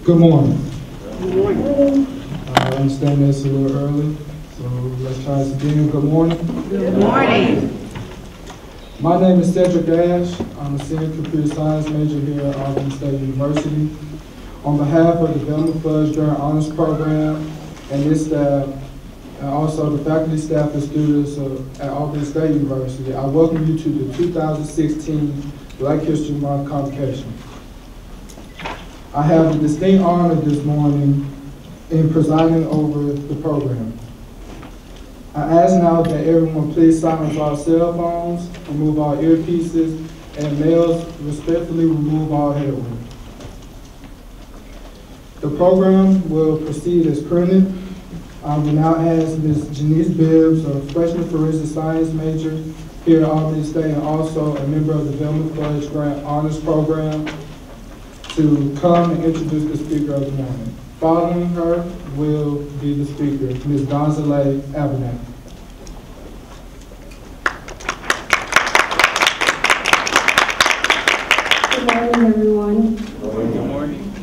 Good morning. Good morning. I understand it's a little early, so let's try this again. Good morning. Good morning. My name is Cedric Ashe. I'm a senior computer science major here at Albany State University. On behalf of the Development Fudge Grant Honors Program and this staff, and also the faculty, staff, and students at Albany State University, I welcome you to the 2016 Black History Month Convocation. I have the distinct honor this morning in presiding over the program. I ask now that everyone please silence all cell phones, remove all earpieces, and males respectfully remove all headwear. The program will proceed as printed. I will now ask Ms. Janese Bibbs, a freshman forensic science major here at Albany State and also a member of the Development Fudge Grant Honors Program, to come and introduce the speaker of the morning. Following her will be the speaker, Ms. Donzaleigh Abernathy. Good morning, everyone. Good morning.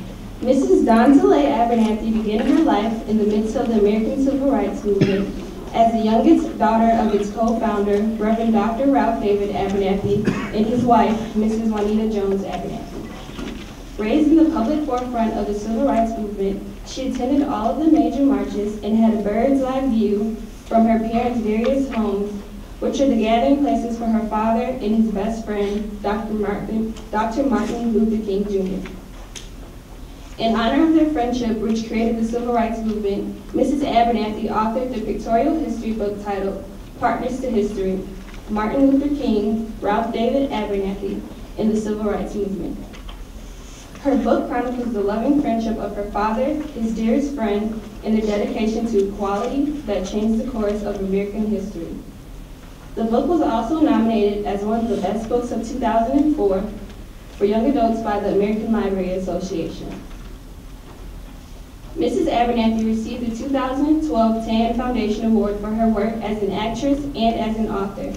Mrs. Donzaleigh Abernathy began her life in the midst of the American Civil Rights Movement as the youngest daughter of its co-founder, Reverend Dr. Ralph David Abernathy, and his wife, Mrs. Juanita Jones Abernathy. Raised in the public forefront of the Civil Rights Movement, she attended all of the major marches and had a bird's eye view from her parents' various homes, which are the gathering places for her father and his best friend, Dr. Martin Luther King Jr. In honor of their friendship, which created the Civil Rights Movement, Mrs. Abernathy authored the pictorial history book titled Partners to History, Martin Luther King, Ralph David Abernathy, and the Civil Rights Movement. Her book chronicles the loving friendship of her father, his dearest friend, and their dedication to equality that changed the course of American history. The book was also nominated as one of the best books of 2004 for young adults by the American Library Association. Mrs. Abernathy received the 2012 Tan Foundation Award for her work as an actress and as an author.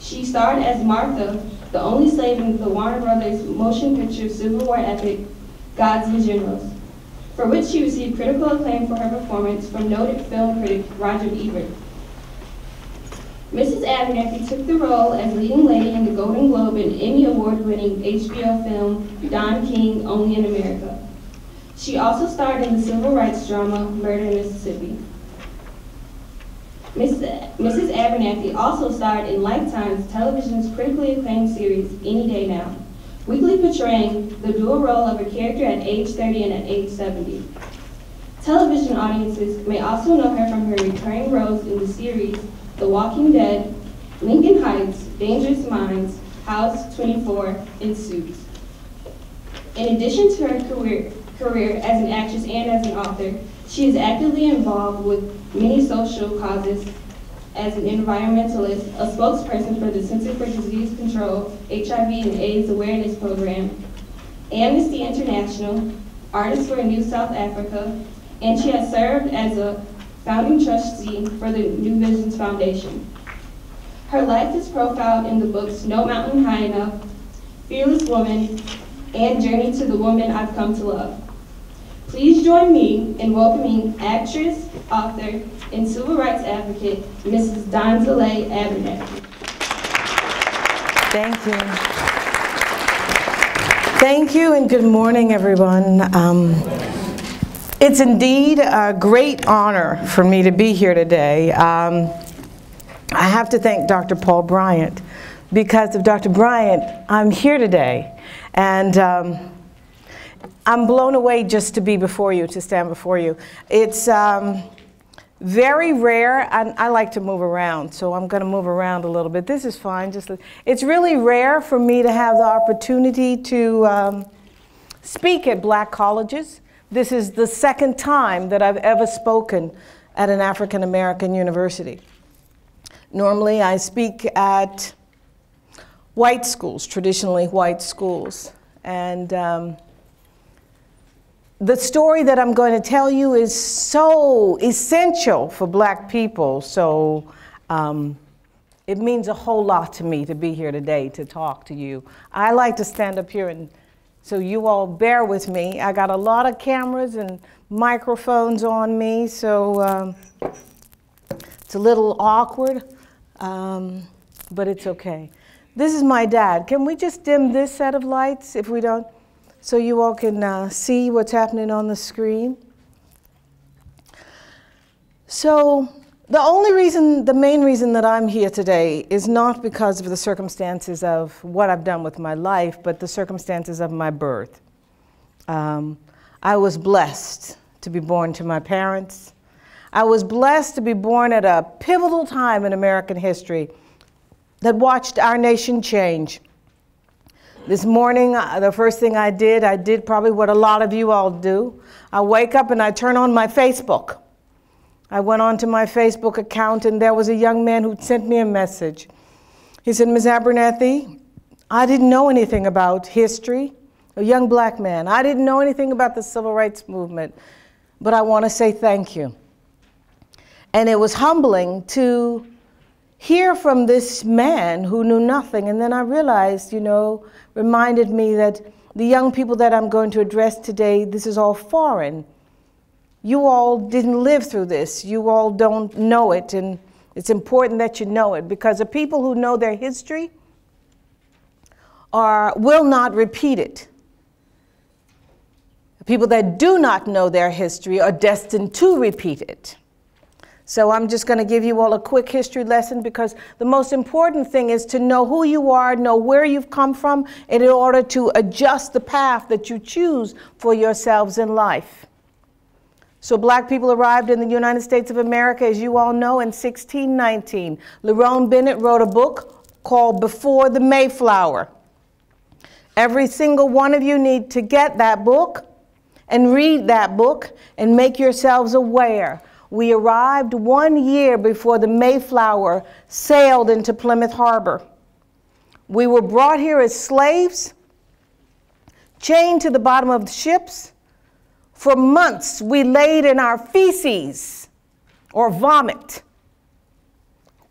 She starred as Martha, the only slave in the Warner Brothers motion picture Civil War epic, Gods and Generals, for which she received critical acclaim for her performance from noted film critic Roger Ebert. Mrs. Abernathy took the role as leading lady in the Golden Globe and Emmy Award-winning HBO film Don King, Only in America. She also starred in the civil rights drama Murder in Mississippi. Mrs. Abernathy also starred in Lifetime's television's critically acclaimed series, Any Day Now, weekly portraying the dual role of her character at age 30 and at age 70. Television audiences may also know her from her recurring roles in the series The Walking Dead, Lincoln Heights, Dangerous Minds, House 24, and Suits. In addition to her career as an actress and as an author, she is actively involved with many social causes as an environmentalist, a spokesperson for the Center for Disease Control, HIV and AIDS Awareness Program, Amnesty International, Artists for a New South Africa, and she has served as a founding trustee for the New Visions Foundation. Her life is profiled in the books No Mountain High Enough, Fearless Woman, and Journey to the Woman I've Come to Love. Please join me in welcoming actress, author, and civil rights advocate, Mrs. Donzaleigh Abernathy. Thank you. Thank you and good morning, everyone. It's indeed a great honor for me to be here today. I have to thank Dr. Paul Bryant. Because of Dr. Bryant, I'm here today. And I'm blown away just to be before you, to stand before you. It's very rare, and I like to move around, so I'm going to move around a little bit. This is fine. It's really rare for me to have the opportunity to speak at black colleges. This is the second time that I've ever spoken at an African American university. Normally, I speak at white schools, traditionally white schools. And the story that I'm going to tell you is so essential for black people. So it means a whole lot to me to be here today to talk to you. I like to stand up here and So you all bear with me. I got a lot of cameras and microphones on me, so it's a little awkward, but it's okay. This is my dad. Can we just dim this set of lights if we don't, so you all can see what's happening on the screen? So the main reason that I'm here today is not because of the circumstances of what I've done with my life, but the circumstances of my birth. I was blessed to be born to my parents. I was blessed to be born at a pivotal time in American history that watched our nation change. This morning, the first thing I did probably what a lot of you all do. I wake up and I turn on my Facebook. I went onto my Facebook account and there was a young man who sent me a message. He said, Ms. Abernathy, I didn't know anything about history, a young black man. I didn't know anything about the civil rights movement, but I want to say thank you. And it was humbling to hear from this man who knew nothing. And then I realized, reminded me that the young people that I'm going to address today, this is all foreign. You all didn't live through this. You all don't know it, and it's important that you know it, because the people who know their history will not repeat it. The people that do not know their history are destined to repeat it. So I'm just going to give you all a quick history lesson, because the most important thing is to know who you are, know where you've come from, and in order to adjust the path that you choose for yourselves in life. So black people arrived in the United States of America, as you all know, in 1619. Lerone Bennett wrote a book called Before the Mayflower. Every single one of you need to get that book and read that book and make yourselves aware. We arrived 1 year before the Mayflower sailed into Plymouth Harbor. We were brought here as slaves, chained to the bottom of the ships. For months, we laid in our feces or vomit,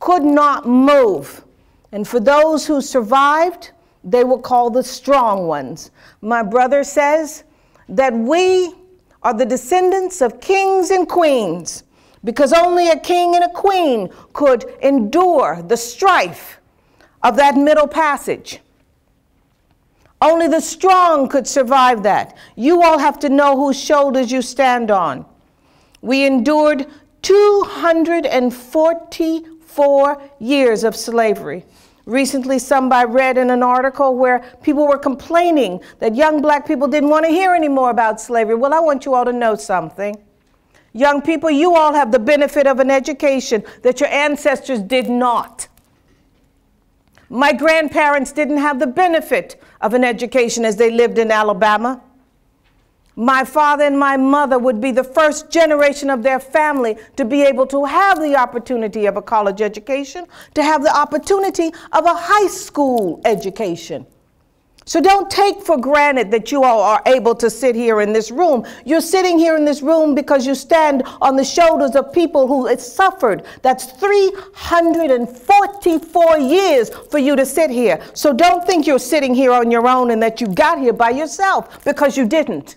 could not move. And for those who survived, they were called the strong ones. My brother says that we are the descendants of kings and queens, because only a king and a queen could endure the strife of that middle passage. Only the strong could survive that. You all have to know whose shoulders you stand on. We endured 244 years of slavery. Recently, somebody read in an article where people were complaining that young black people didn't want to hear any more about slavery. Well, I want you all to know something. Young people, you all have the benefit of an education that your ancestors did not. My grandparents didn't have the benefit of an education as they lived in Alabama. My father and my mother would be the first generation of their family to be able to have the opportunity of a college education, to have the opportunity of a high school education. So don't take for granted that you all are able to sit here in this room. You're sitting here in this room because you stand on the shoulders of people who have suffered. That's 344 years for you to sit here. So don't think you're sitting here on your own and that you got here by yourself, because you didn't.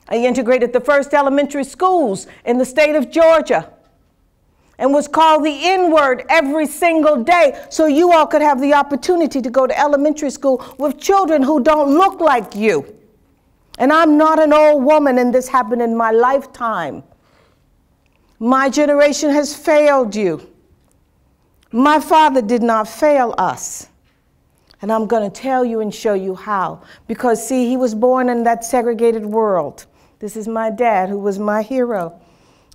I integrated the first elementary schools in the state of Georgia and was called the N-word every single day, so you all could have the opportunity to go to elementary school with children who don't look like you. And I'm not an old woman, and this happened in my lifetime. My generation has failed you. My father did not fail us. And I'm going to tell you and show you how. Because, see, he was born in that segregated world. This is my dad, who was my hero.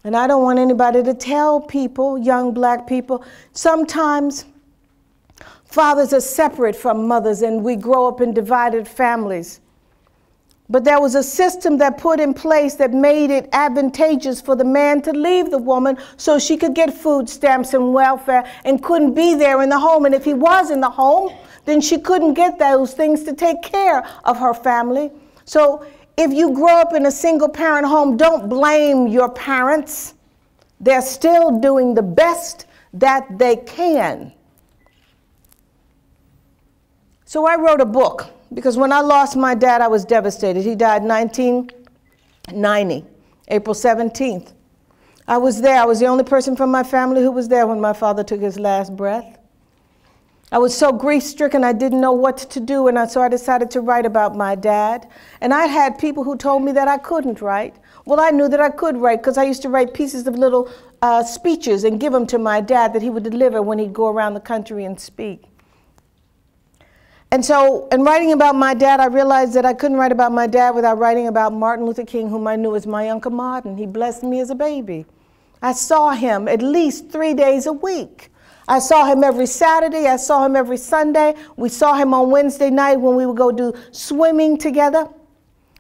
And I don't want anybody to tell people, young black people, sometimes fathers are separate from mothers and we grow up in divided families. But there was a system that put in place that made it advantageous for the man to leave the woman so she could get food stamps and welfare and couldn't be there in the home. And if he was in the home, then she couldn't get those things to take care of her family. So if you grow up in a single parent home, don't blame your parents. They're still doing the best that they can. So I wrote a book because when I lost my dad, I was devastated. He died 1990, April 17th. I was there. I was the only person from my family who was there when my father took his last breath. I was so grief-stricken, I didn't know what to do, and so I decided to write about my dad. And I had people who told me that I couldn't write. Well, I knew that I could write because I used to write pieces of little speeches and give them to my dad that he would deliver when he'd go around the country and speak. And so, in writing about my dad, I realized that I couldn't write about my dad without writing about Martin Luther King, whom I knew as my Uncle Martin. He blessed me as a baby. I saw him at least 3 days a week. I saw him every Saturday. I saw him every Sunday. We saw him on Wednesday night when we would go do swimming together.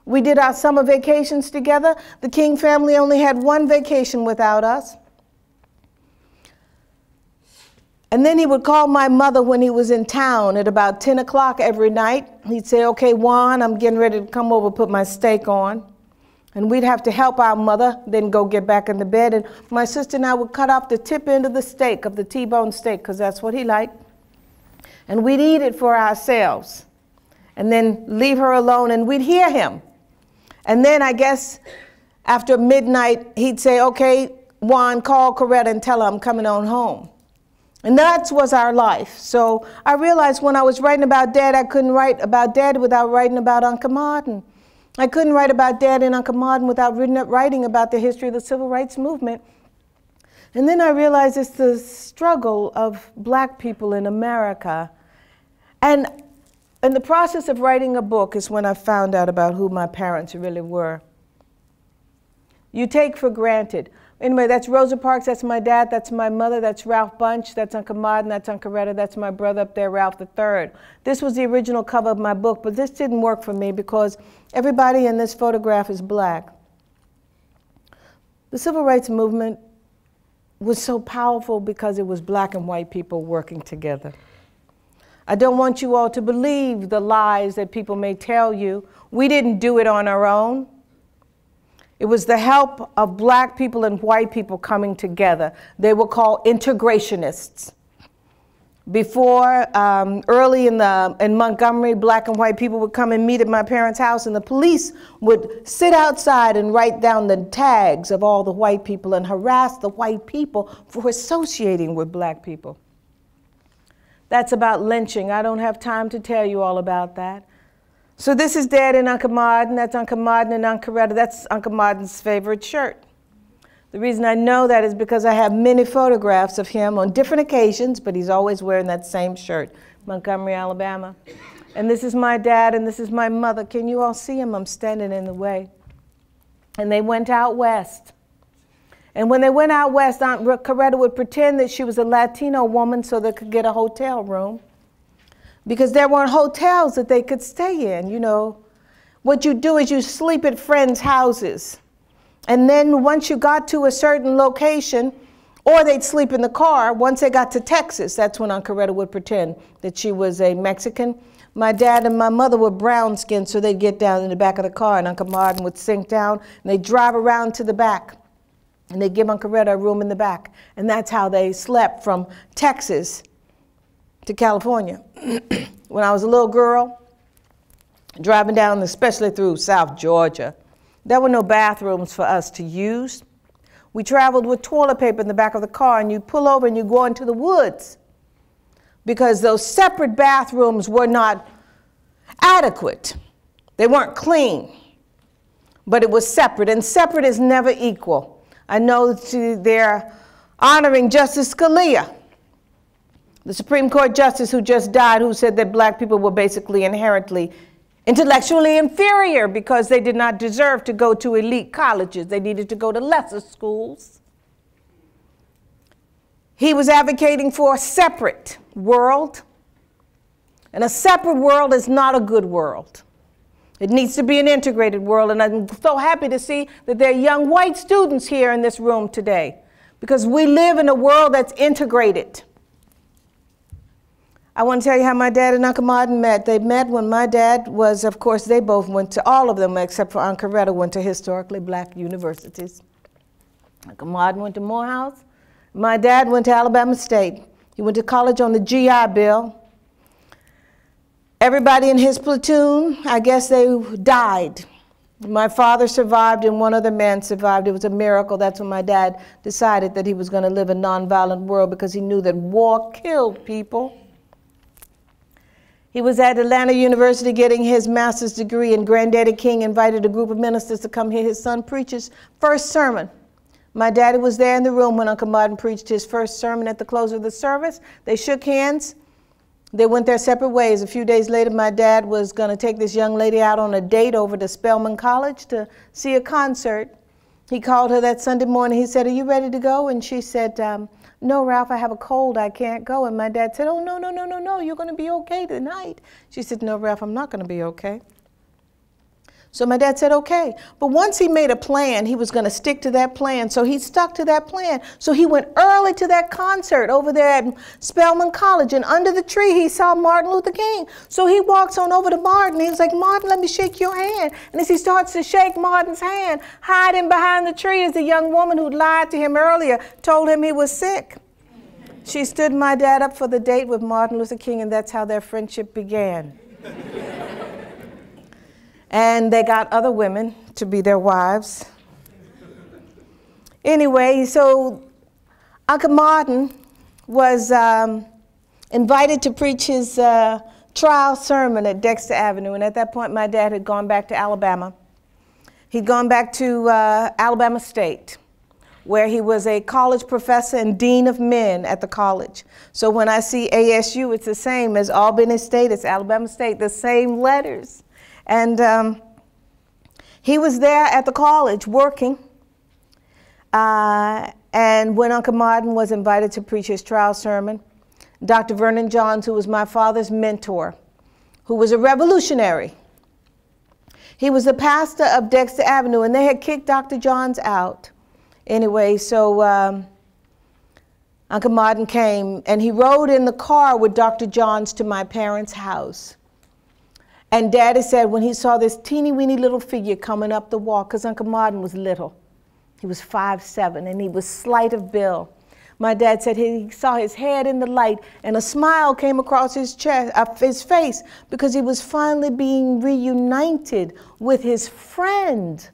We did our summer vacations together. The King family only had one vacation without us. And then he would call my mother when he was in town at about 10 o'clock every night. He'd say, okay, Juan, I'm getting ready to come over, put my steak on. And we'd have to help our mother, then go get back in the bed. And my sister and I would cut off the tip end of the steak, of the T-bone steak, because that's what he liked. And we'd eat it for ourselves. And then leave her alone, and we'd hear him. And then I guess after midnight, he'd say, okay, Juan, call Coretta and tell her I'm coming on home. And that was our life. So I realized when I was writing about Dad, I couldn't write about Dad without writing about Uncle Martin. I couldn't write about Dad and Uncle Martin without writing about the history of the Civil Rights Movement. And then I realized it's the struggle of black people in America. And in the process of writing a book is when I found out about who my parents really were. You take for granted. Anyway, that's Rosa Parks, that's my dad, that's my mother, that's Ralph Bunch, that's Uncle Martin, that's Uncle Coretta, that's my brother up there, Ralph III. This was the original cover of my book, but this didn't work for me because everybody in this photograph is black. The Civil Rights Movement was so powerful because it was black and white people working together. I don't want you all to believe the lies that people may tell you. We didn't do it on our own. It was the help of black people and white people coming together. They were called integrationists. Before, early in Montgomery, black and white people would come and meet at my parents' house, and the police would sit outside and write down the tags of all the white people and harass the white people for associating with black people. That's about lynching. I don't have time to tell you all about that. So this is Dad and Uncle Martin. That's Uncle Martin and Uncle Coretta. That's Uncle Martin's favorite shirt. The reason I know that is because I have many photographs of him on different occasions, but he's always wearing that same shirt, Montgomery, Alabama. And this is my dad, and this is my mother. Can you all see him? I'm standing in the way. And they went out west. And when they went out west, Aunt Coretta would pretend that she was a Latino woman so they could get a hotel room. Because there weren't hotels that they could stay in, you know. What you do is you sleep at friends' houses. And then once you got to a certain location, or they'd sleep in the car, once they got to Texas, that's when Aunt Coretta would pretend that she was a Mexican. My dad and my mother were brown-skinned, so they'd get down in the back of the car, and Uncle Martin would sink down, and they'd drive around to the back. And they'd give Aunt Coretta a room in the back. And that's how they slept from Texas to California. When I was a little girl, driving down, especially through South Georgia, there were no bathrooms for us to use. We traveled with toilet paper in the back of the car, and you pull over and you go into the woods because those separate bathrooms were not adequate. They weren't clean, but it was separate, and separate is never equal. I know they're honoring Justice Scalia, the Supreme Court justice who just died, who said that black people were basically inherently intellectually inferior because they did not deserve to go to elite colleges. They needed to go to lesser schools. He was advocating for a separate world, and a separate world is not a good world. It needs to be an integrated world, and I'm so happy to see that there are young white students here in this room today because we live in a world that's integrated. I want to tell you how my dad and Uncle Martin met. They met when my dad was, of course, they both went to, all of them except for Aunt Coretta, went to historically black universities. Uncle Martin went to Morehouse. My dad went to Alabama State. He went to college on the GI Bill. Everybody in his platoon, I guess they died. My father survived and one other man survived. It was a miracle. That's when my dad decided that he was going to live a nonviolent world because he knew that war killed people. He was at Atlanta University getting his master's degree, and Granddaddy King invited a group of ministers to come hear his son preach his first sermon. My daddy was there in the room when Uncle Martin preached his first sermon. At the close of the service, they shook hands. They went their separate ways. A few days later, my dad was going to take this young lady out on a date over to Spelman College to see a concert. He called her that Sunday morning. He said, "Are you ready to go?" And she said, "No, Ralph, I have a cold. I can't go." And my dad said, "Oh, no, no, no, no, no. You're going to be okay tonight." She said, "No, Ralph, I'm not going to be okay." So my dad said, okay. But once he made a plan, he was going to stick to that plan. So he stuck to that plan. So he went early to that concert over there at Spelman College. And under the tree, he saw Martin Luther King. So he walks on over to Martin. He's like, "Martin, let me shake your hand." And as he starts to shake Martin's hand, hiding behind the tree is the young woman who lied to him earlier, told him he was sick. She stood my dad up for the date with Martin Luther King, and that's how their friendship began. And they got other women to be their wives. Anyway, so Uncle Martin was invited to preach his trial sermon at Dexter Avenue. And at that point, my dad had gone back to Alabama. He'd gone back to Alabama State, where he was a college professor and dean of men at the college. So when I see ASU, it's the same as Albany State, it's Alabama State, the same letters. And he was there at the college working. And when Uncle Martin was invited to preach his trial sermon, Dr. Vernon Johns, who was my father's mentor, who was a revolutionary, he was the pastor of Dexter Avenue, and they had kicked Dr. Johns out. Anyway, so Uncle Martin came, and he rode in the car with Dr. Johns to my parents' house. And Daddy said when he saw this teeny-weeny little figure coming up the walk, because Uncle Martin was little. He was 5'7", and he was slight of build. My dad said he saw his head in the light, and a smile came across his chest, his face, because he was finally being reunited with his friend.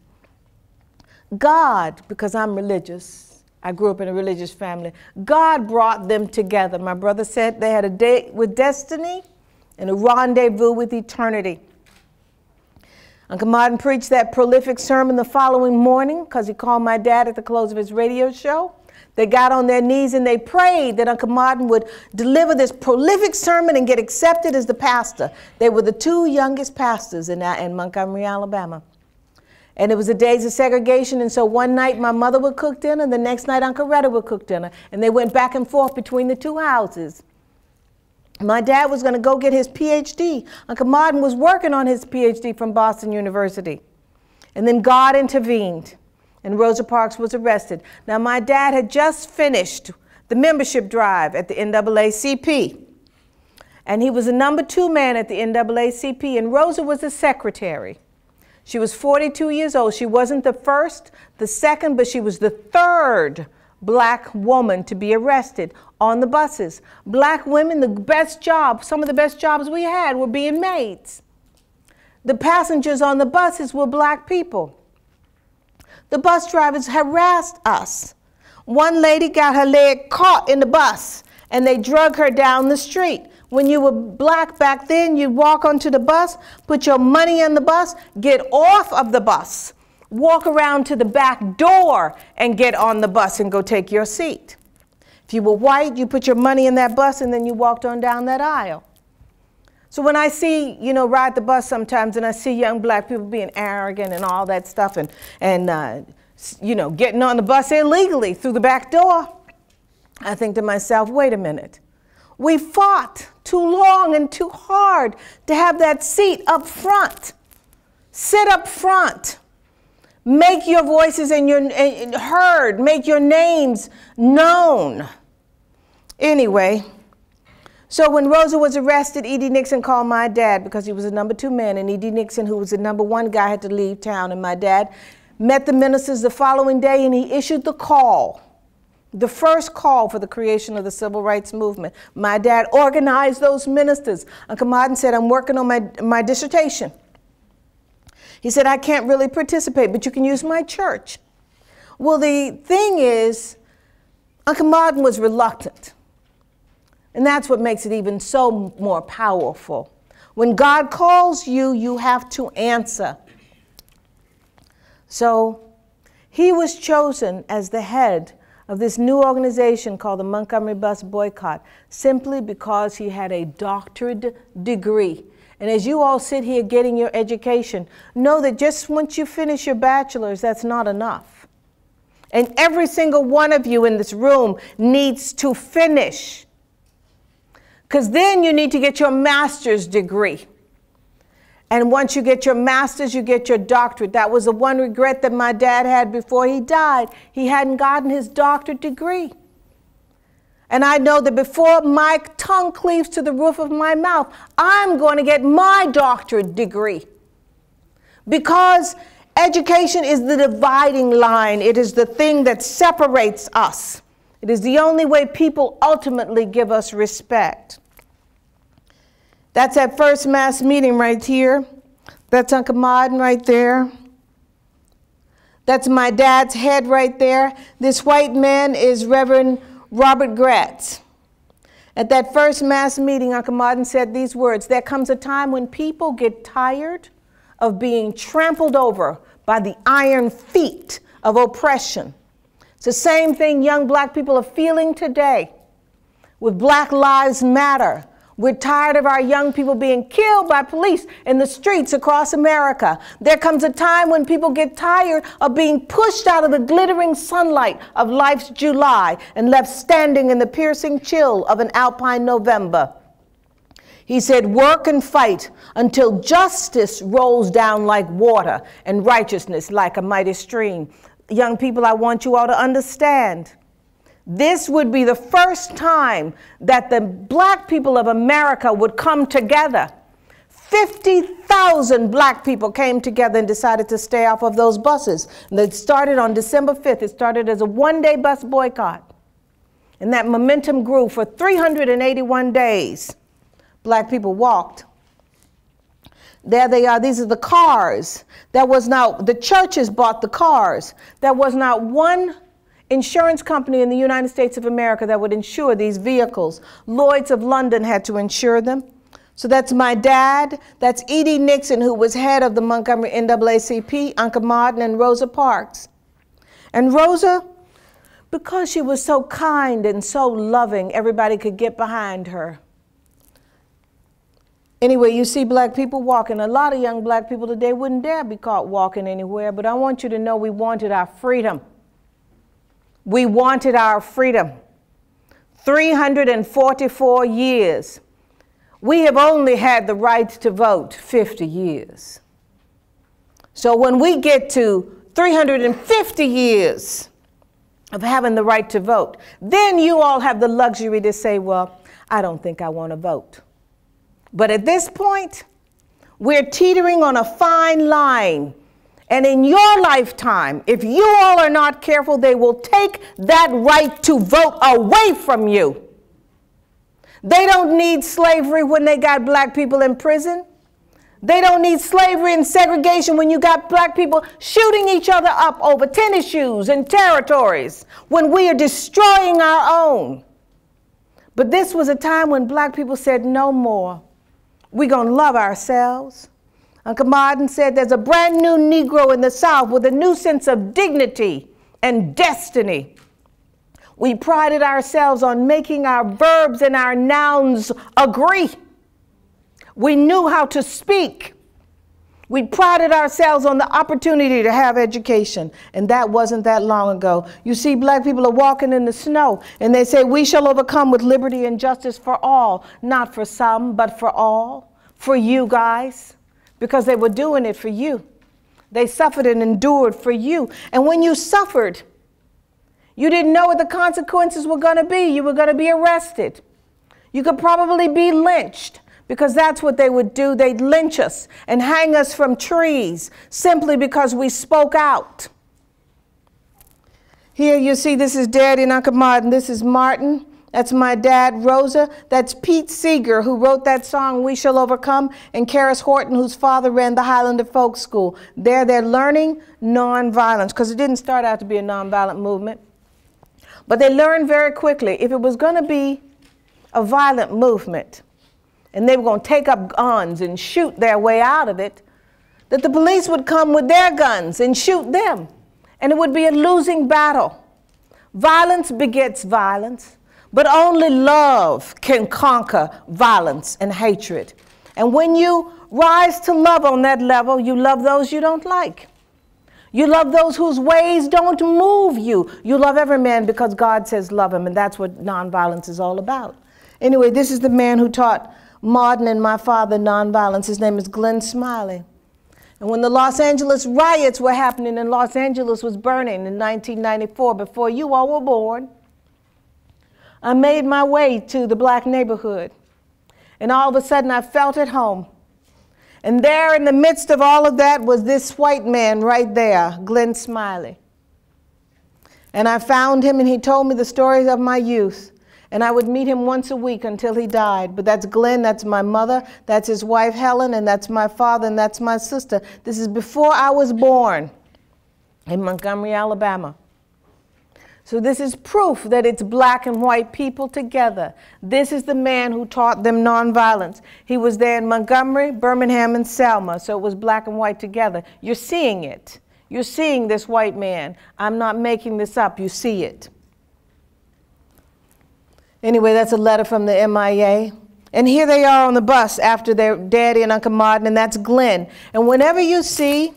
God, because I'm religious, I grew up in a religious family, God brought them together. My brother said they had a date with destiny and a rendezvous with eternity. Uncle Martin preached that prolific sermon the following morning because he called my dad at the close of his radio show. They got on their knees and they prayed that Uncle Martin would deliver this prolific sermon and get accepted as the pastor. They were the two youngest pastors in Montgomery, Alabama. And it was the days of segregation, and so one night my mother would cook dinner, and the next night Uncle Retta would cook dinner, and they went back and forth between the two houses. My dad was going to go get his PhD. Uncle Martin was working on his PhD from Boston University. And then God intervened, and Rosa Parks was arrested. Now, my dad had just finished the membership drive at the NAACP. And he was the #2 man at the NAACP, and Rosa was the secretary. She was 42 years old. She wasn't the first, the second, but she was the third Black woman to be arrested on the buses. Black women, the best job, some of the best jobs we had were being maids. The passengers on the buses were Black people. The bus drivers harassed us. One lady got her leg caught in the bus, and they drug her down the street. When you were Black back then, you'd walk onto the bus, put your money in the bus, get off of the bus, walk around to the back door and get on the bus and go take your seat. If you were white, you put your money in that bus and then you walked on down that aisle. So when I see, ride the bus sometimes and I see young Black people being arrogant and all that stuff and getting on the bus illegally through the back door, I think to myself, wait a minute. We fought too long and too hard to have that seat up front. Sit up front. Make your voices heard. Make your names known. Anyway, so when Rosa was arrested, E.D. Nixon called my dad because he was the #2 man, and E.D. Nixon, who was the #1 guy, had to leave town. And my dad met the ministers the following day, and he issued the call The first call for the creation of the civil rights movement. My dad organized those ministers. Uncle Martin said, I'm working on my dissertation. He said, I can't really participate, but you can use my church. Well, the thing is, Uncle Martin was reluctant. And that's what makes it even so more powerful. When God calls you, you have to answer. So he was chosen as the head of this new organization called the Montgomery Bus Boycott, simply because he had a doctorate degree. And as you all sit here getting your education, know that just once you finish your bachelor's, that's not enough. And every single one of you in this room needs to finish. Because then you need to get your master's degree. And once you get your master's, you get your doctorate. That was the one regret that my dad had before he died. He hadn't gotten his doctorate degree. And I know that before my tongue cleaves to the roof of my mouth, I'm going to get my doctorate degree. Because education is the dividing line. It is the thing that separates us. It is the only way people ultimately give us respect. That's that first mass meeting right here. That's Uncle Martin right there. That's my dad's head right there. This white man is Reverend Robert Gratz. At that first mass meeting, Uncle Martin said these words: there comes a time when people get tired of being trampled over by the iron feet of oppression. It's the same thing young black people are feeling today with Black Lives Matter. We're tired of our young people being killed by police in the streets across America. There comes a time when people get tired of being pushed out of the glittering sunlight of life's July and left standing in the piercing chill of an alpine November. He said, work and fight until justice rolls down like water and righteousness like a mighty stream. Young people, I want you all to understand. This would be the first time that the black people of America would come together. 50,000 black people came together and decided to stay off of those buses. And it started on December 5th. It started as a one-day bus boycott. And that momentum grew for 381 days. Black people walked. There they are. These are the cars. The churches bought the cars. There was not one insurance company in the United States of America that would insure these vehicles. Lloyd's of London had to insure them. So that's my dad. That's Edie Nixon, who was head of the Montgomery NAACP, Uncle Martin, and Rosa Parks. And Rosa, because she was so kind and so loving, everybody could get behind her. Anyway, you see black people walking. A lot of young black people today wouldn't dare be caught walking anywhere, but I want you to know we wanted our freedom. We wanted our freedom. 344 years. We have only had the right to vote 50 years. So when we get to 350 years of having the right to vote, then you all have the luxury to say, well, I don't think I want to vote. But at this point, we're teetering on a fine line. And in your lifetime, if you all are not careful, they will take that right to vote away from you. They don't need slavery when they got black people in prison. They don't need slavery and segregation when you got black people shooting each other up over tennis shoes and territories, when we are destroying our own. But this was a time when black people said, no more. We're going to love ourselves. Uncle Martin said there's a brand new Negro in the South with a new sense of dignity and destiny. We prided ourselves on making our verbs and our nouns agree. We knew how to speak. We prided ourselves on the opportunity to have education, and that wasn't that long ago. You see, black people are walking in the snow, and they say, we shall overcome with liberty and justice for all, not for some, but for all, for you guys. Because they were doing it for you. They suffered and endured for you. And when you suffered, you didn't know what the consequences were going to be. You were going to be arrested. You could probably be lynched, because that's what they would do. They'd lynch us and hang us from trees simply because we spoke out. Here you see this is Daddy and Uncle Martin. This is Martin. That's my dad, Rosa. That's Pete Seeger, who wrote that song, We Shall Overcome, and Karis Horton, whose father ran the Highlander Folk School. They're learning nonviolence, because it didn't start out to be a nonviolent movement. But they learned very quickly, if it was going to be a violent movement, and they were going to take up guns and shoot their way out of it, that the police would come with their guns and shoot them. And it would be a losing battle. Violence begets violence. But only love can conquer violence and hatred. And when you rise to love on that level, you love those you don't like. You love those whose ways don't move you. You love every man because God says love him, and that's what nonviolence is all about. Anyway, this is the man who taught Martin and my father nonviolence. His name is Glenn Smiley. And when the Los Angeles riots were happening and Los Angeles was burning in 1994, before you all were born, I made my way to the black neighborhood, and all of a sudden I felt at home. And there in the midst of all of that was this white man right there, Glenn Smiley. And I found him, and he told me the stories of my youth. And I would meet him once a week until he died. But that's Glenn, that's my mother, that's his wife Helen, and that's my father, and that's my sister. This is before I was born in Montgomery, Alabama. So this is proof that it's black and white people together. This is the man who taught them nonviolence. He was there in Montgomery, Birmingham, and Selma, so it was black and white together. You're seeing it. You're seeing this white man. I'm not making this up. You see it. Anyway, that's a letter from the MIA. And here they are on the bus after their daddy and Uncle Martin, and that's Glenn. And whenever you see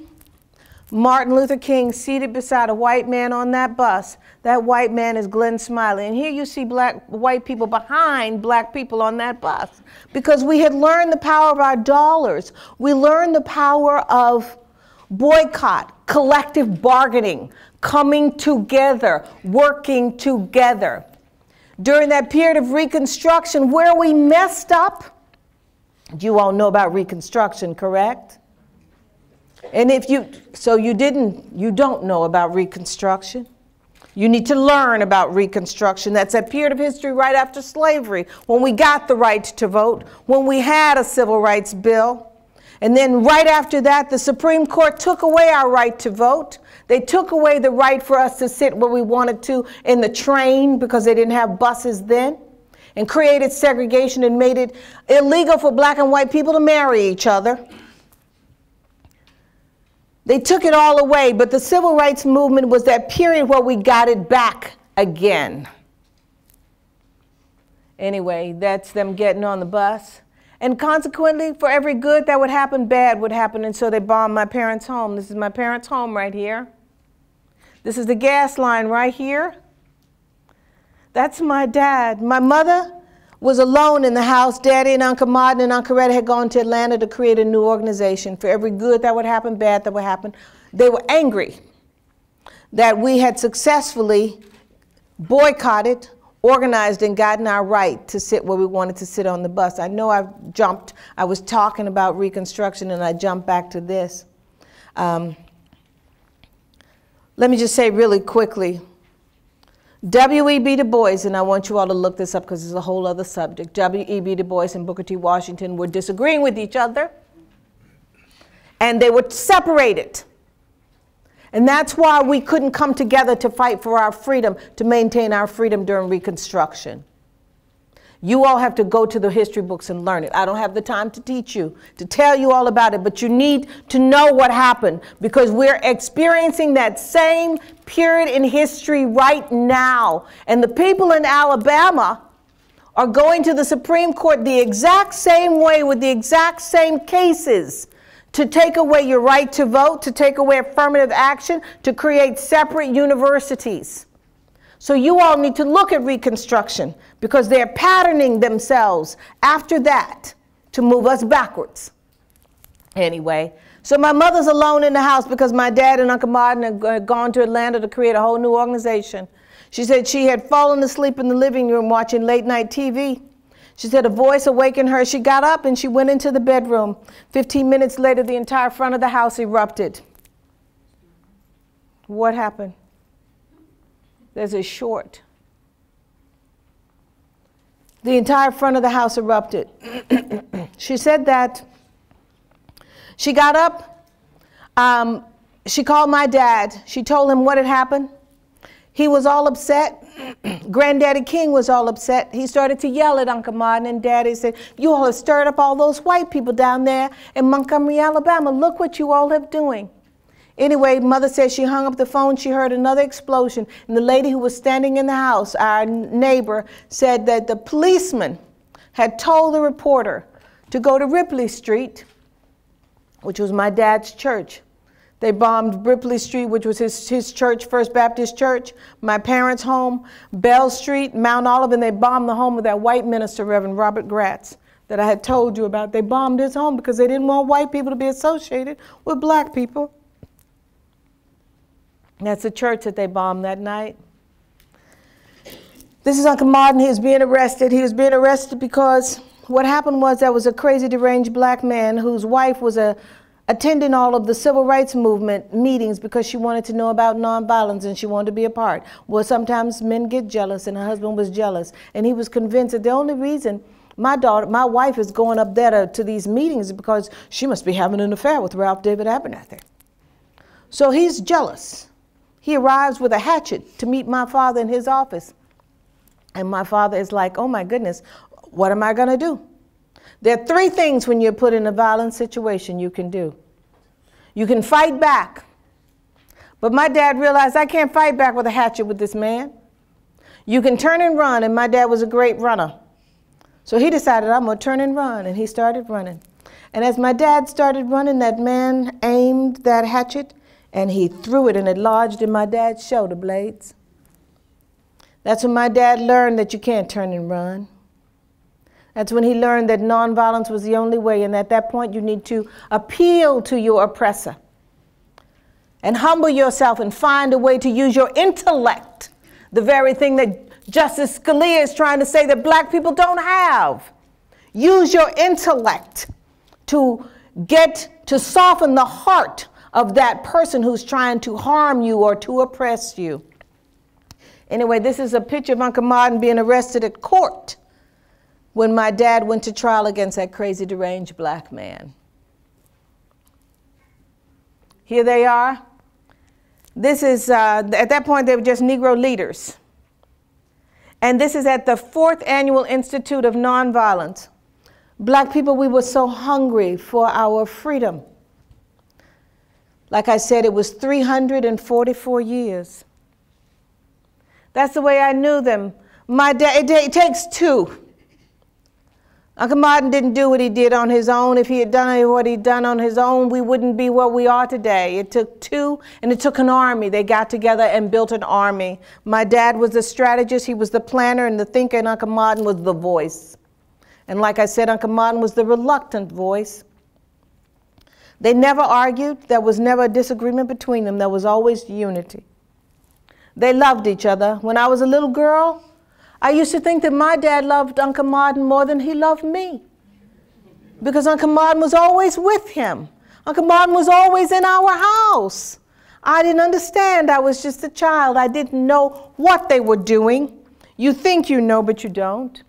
Martin Luther King seated beside a white man on that bus, that white man is Glenn Smiley. And here you see white people behind black people on that bus, because we had learned the power of our dollars. We learned the power of boycott, collective bargaining, coming together, working together. During that period of Reconstruction, where we messed up, you all know about Reconstruction, correct? And if you don't know about Reconstruction. You need to learn about Reconstruction. That's that period of history right after slavery, when we got the right to vote, when we had a civil rights bill. And then right after that, the Supreme Court took away our right to vote. They took away the right for us to sit where we wanted to in the train, because they didn't have buses then, and created segregation and made it illegal for black and white people to marry each other. They took it all away, but the civil rights movement was that period where we got it back again. Anyway, that's them getting on the bus. And consequently, for every good that would happen, bad would happen, and so they bombed my parents' home. This is my parents' home right here. This is the gas line right here. That's my dad. My mother was alone in the house. Daddy and Uncle Martin and Uncle Retta had gone to Atlanta to create a new organization. For every good that would happen, bad that would happen, they were angry that we had successfully boycotted, organized, and gotten our right to sit where we wanted to sit on the bus. I know I've jumped. I was talking about Reconstruction, and I jumped back to this. Let me just say really quickly, W.E.B. Du Bois, and I want you all to look this up because it's a whole other subject. W.E.B. Du Bois and Booker T. Washington were disagreeing with each other, and they were separated. And that's why we couldn't come together to fight for our freedom, to maintain our freedom during Reconstruction. You all have to go to the history books and learn it. I don't have the time to teach you, to tell you all about it, but you need to know what happened, because we're experiencing that same period in history right now. And the people in Alabama are going to the Supreme Court the exact same way with the exact same cases, to take away your right to vote, to take away affirmative action, to create separate universities. So you all need to look at Reconstruction, because they're patterning themselves after that to move us backwards. Anyway, so my mother's alone in the house because my dad and Uncle Martin had gone to Atlanta to create a whole new organization. She said she had fallen asleep in the living room watching late night TV. She said a voice awakened her. She got up and she went into the bedroom. 15 minutes later, the entire front of the house erupted. What happened? There's a short. The entire front of the house erupted. She said that she got up, she called my dad. She told him what had happened. He was all upset. Granddaddy King was all upset. He started to yell at Uncle Martin, and Daddy said, you all have stirred up all those white people down there in Montgomery, Alabama. Look what you all have doing. Anyway, Mother said she hung up the phone. She heard another explosion. And the lady who was standing in the house, our neighbor, said that the policeman had told the reporter to go to Ripley Street, which was my dad's church. They bombed Ripley Street, which was his church, First Baptist Church, my parents' home, Bell Street, Mount Olive, and they bombed the home of that white minister, Reverend Robert Gratz, that I had told you about. They bombed his home because they didn't want white people to be associated with black people. That's the church that they bombed that night. This is Uncle Martin. He was being arrested. He was being arrested because what happened was there was a crazy, deranged black man whose wife was attending all of the civil rights movement meetings because she wanted to know about nonviolence and she wanted to be a part. Well, sometimes men get jealous, and her husband was jealous, and he was convinced that the only reason my wife is going up there to these meetings is because she must be having an affair with Ralph David Abernathy. So he's jealous. He arrives with a hatchet to meet my father in his office. And my father is like, oh my goodness, what am I going to do? There are three things when you're put in a violent situation you can do. You can fight back. But my dad realized I can't fight back with a hatchet with this man. You can turn and run, and my dad was a great runner. So he decided, I'm going to turn and run, and he started running. And as my dad started running, that man aimed that hatchet, and he threw it, and it lodged in my dad's shoulder blades. That's when my dad learned that you can't turn and run. That's when he learned that nonviolence was the only way, and at that point you need to appeal to your oppressor and humble yourself and find a way to use your intellect, the very thing that Justice Scalia is trying to say that black people don't have. Use your intellect to soften the heart of that person who's trying to harm you or to oppress you. Anyway, this is a picture of Uncle Martin being arrested at court when my dad went to trial against that crazy, deranged black man. Here they are. This is, at that point, they were just Negro leaders. And this is at the 4th Annual Institute of Nonviolence. Black people, we were so hungry for our freedom. Like I said, it was 344 years. That's the way I knew them. My dad, it takes two. Uncle Martin didn't do what he did on his own. If he had done what he'd done on his own, we wouldn't be where we are today. It took two, and it took an army. They got together and built an army. My dad was the strategist, he was the planner and the thinker, and Uncle Martin was the voice. And like I said, Uncle Martin was the reluctant voice. They never argued. There was never a disagreement between them. There was always unity. They loved each other. When I was a little girl, I used to think that my dad loved Uncle Martin more than he loved me, because Uncle Martin was always with him. Uncle Martin was always in our house. I didn't understand. I was just a child. I didn't know what they were doing. You think you know, but you don't.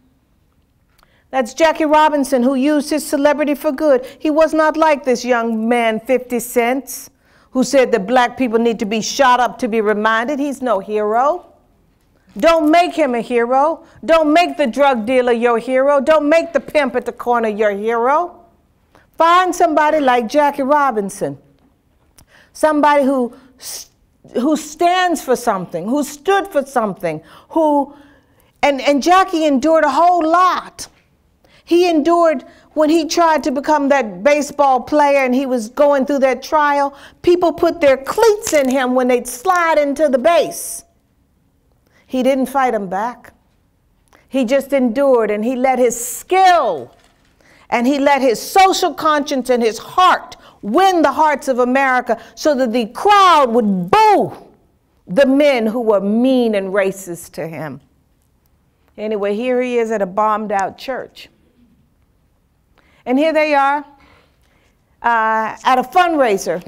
That's Jackie Robinson, who used his celebrity for good. He was not like this young man, 50 Cent, who said that black people need to be shot up to be reminded. He's no hero. Don't make him a hero. Don't make the drug dealer your hero. Don't make the pimp at the corner your hero. Find somebody like Jackie Robinson, somebody who stands for something, who stood for something, and Jackie endured a whole lot. He endured when he tried to become that baseball player and he was going through that trial. People put their cleats in him when they'd slide into the base. He didn't fight them back. He just endured, and he let his skill and he let his social conscience and his heart win the hearts of America so that the crowd would boo the men who were mean and racist to him. Anyway, here he is at a bombed out church. And here they are at a fundraiser.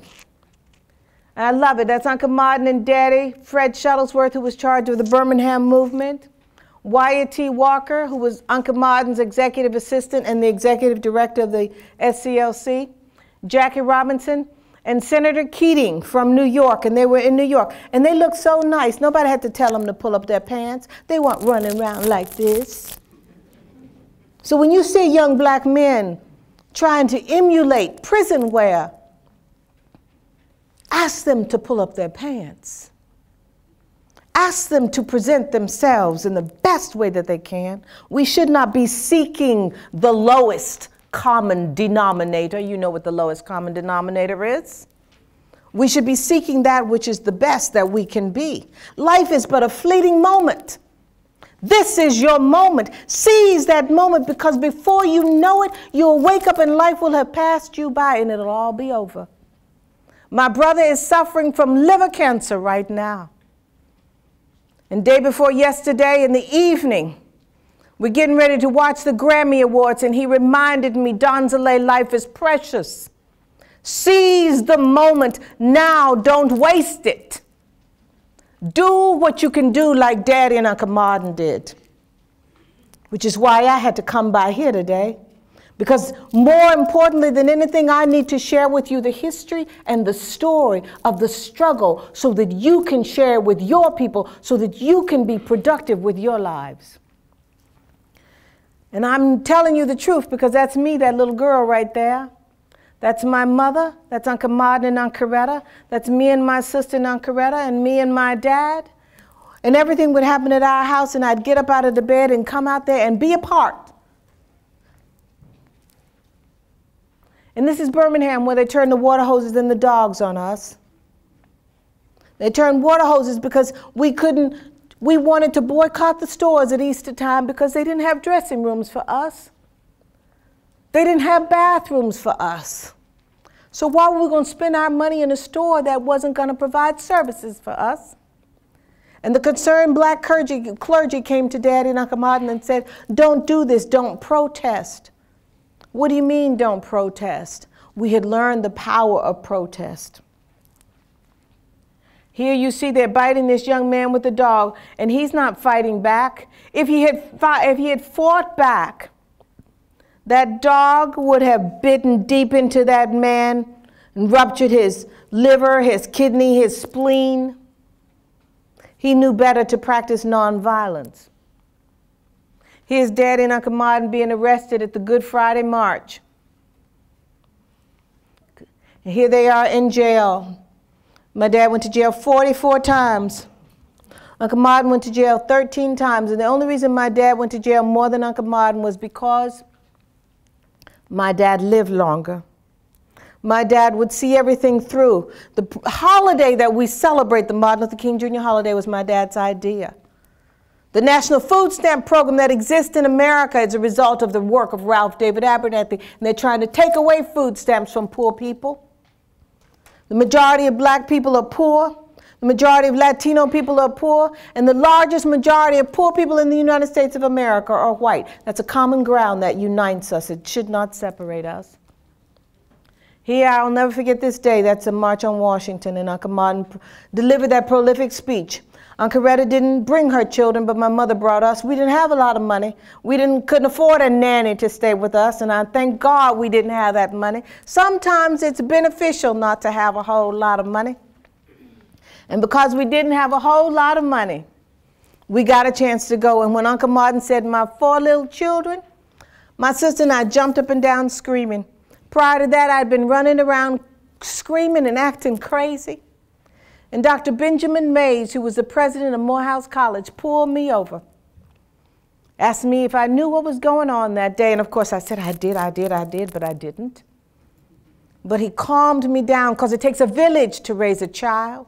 And I love it. That's Uncle Martin and Daddy. Fred Shuttlesworth, who was charged with the Birmingham movement. Wyatt T. Walker, who was Uncle Martin's executive assistant and the executive director of the SCLC. Jackie Robinson and Senator Keating from New York, and they were in New York. And they looked so nice. Nobody had to tell them to pull up their pants. They weren't running around like this. So when you see young black men trying to emulate prison wear, ask them to pull up their pants. Ask them to present themselves in the best way that they can. We should not be seeking the lowest common denominator. You know what the lowest common denominator is. We should be seeking that which is the best that we can be. Life is but a fleeting moment. This is your moment. Seize that moment, because before you know it, you'll wake up and life will have passed you by and it'll all be over. My brother is suffering from liver cancer right now. And day before yesterday in the evening, we're getting ready to watch the Grammy Awards, and he reminded me, Donzaleigh, life is precious. Seize the moment now, don't waste it. Do what you can do like Daddy and Uncle Martin did, which is why I had to come by here today. Because more importantly than anything, I need to share with you the history and the story of the struggle so that you can share with your people, so that you can be productive with your lives. And I'm telling you the truth because that's me, that little girl right there. That's my mother. That's Uncle Martin and Aunt Coretta. That's me and my sister and Aunt Coretta, and me and my dad. And everything would happen at our house, and I'd get up out of the bed and come out there and be a part. And this is Birmingham, where they turn the water hoses and the dogs on us. They turned water hoses because we wanted to boycott the stores at Easter time because they didn't have dressing rooms for us. They didn't have bathrooms for us. So why were we going to spend our money in a store that wasn't going to provide services for us? And the concerned black clergy came to Daddy and Uncle Martin and said, don't do this, don't protest. What do you mean, don't protest? We had learned the power of protest. Here you see they're biting this young man with the dog, and he's not fighting back. If he had fought back, that dog would have bitten deep into that man and ruptured his liver, his kidney, his spleen. He knew better to practice nonviolence. Here's Daddy and Uncle Martin being arrested at the Good Friday March. And here they are in jail. My dad went to jail 44 times. Uncle Martin went to jail 13 times. And the only reason my dad went to jail more than Uncle Martin was because my dad lived longer. My dad would see everything through. The holiday that we celebrate, the Martin Luther King Jr. holiday, was my dad's idea. The National Food Stamp Program that exists in America is a result of the work of Ralph David Abernathy, and they're trying to take away food stamps from poor people. The majority of black people are poor. The majority of Latino people are poor, and the largest majority of poor people in the United States of America are white. That's a common ground that unites us. It should not separate us. Here, I'll never forget this day. That's a March on Washington, and Uncle Martin delivered that prolific speech. Aunt Coretta didn't bring her children, but my mother brought us. We didn't have a lot of money. We couldn't afford a nanny to stay with us, and I thank God we didn't have that money. Sometimes it's beneficial not to have a whole lot of money. And because we didn't have a whole lot of money, we got a chance to go. And when Uncle Martin said, my 4 little children, my sister and I jumped up and down screaming. Prior to that, I'd been running around screaming and acting crazy. And Dr. Benjamin Mays, who was the president of Morehouse College, pulled me over, asked me if I knew what was going on that day. And of course I said, I did, but I didn't. But he calmed me down because it takes a village to raise a child.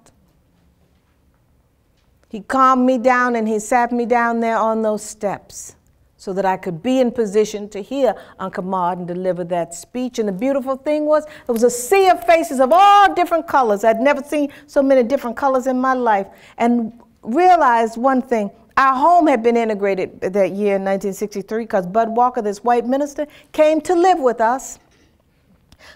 He calmed me down and he sat me down there on those steps so that I could be in position to hear Uncle Martin deliver that speech. And the beautiful thing was, it was a sea of faces of all different colors. I'd never seen so many different colors in my life. And realized one thing, our home had been integrated that year in 1963 because Bud Walker, this white minister, came to live with us.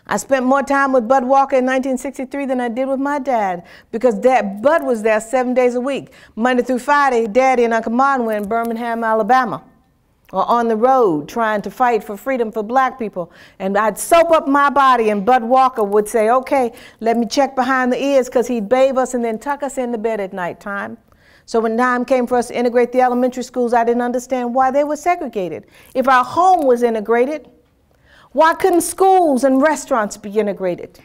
I spent more time with Bud Walker in 1963 than I did with my dad, because Bud was there 7 days a week. Monday through Friday, Daddy and Uncle Mon were in Birmingham, Alabama, or on the road trying to fight for freedom for black people. And I'd soap up my body, and Bud Walker would say, okay, let me check behind the ears, because he'd bathe us and then tuck us into bed at nighttime. So when time came for us to integrate the elementary schools, I didn't understand why they were segregated. If our home was integrated, why couldn't schools and restaurants be integrated?